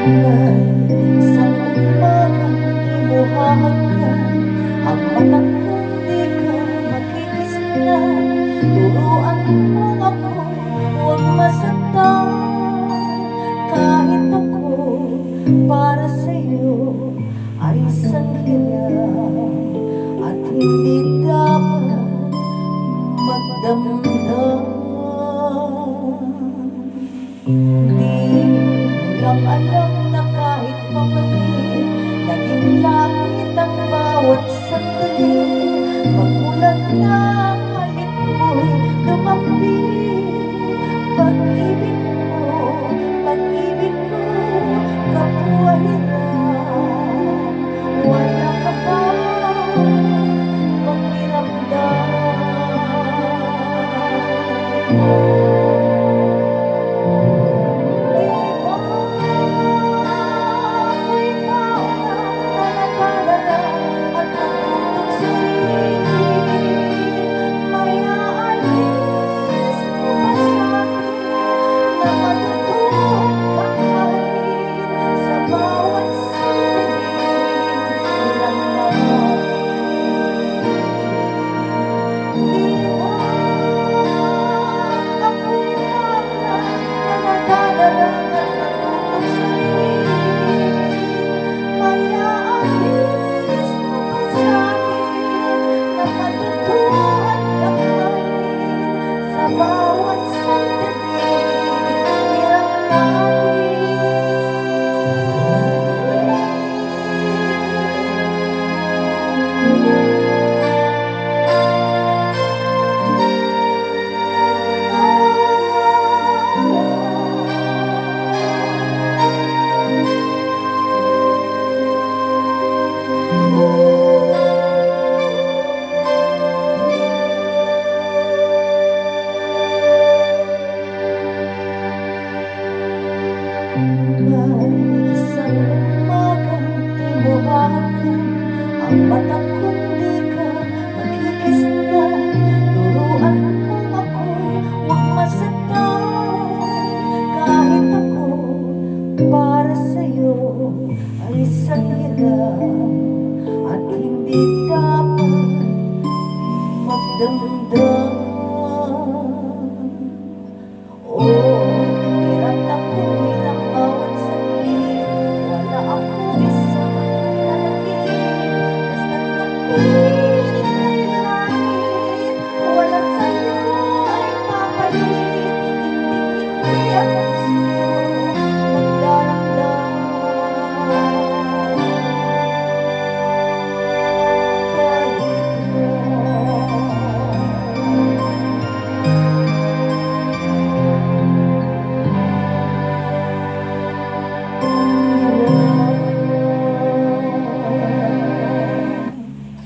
Isang umagang di mo hahagkan ang mata kong di ka makikisnan. Turuan mo ako, huwag masaktan. Kahit ako para sa'yo ay isang hirap at hindi dapat magdamdam. Di lang alam na kahit mamali, naging langit ang bawat sandali. Magulat na ang halik mo'y lumampi. Pag-ibig ko, kapwa hirap. Wala ka bang pakiramdam? Bawat sandali, hirap Isang umagang di mo hahagkan ang mata kong di ka makikisnan. Turuan mo ako'y huwag masaktan. Kahit ako para sa'yo ay isang hirap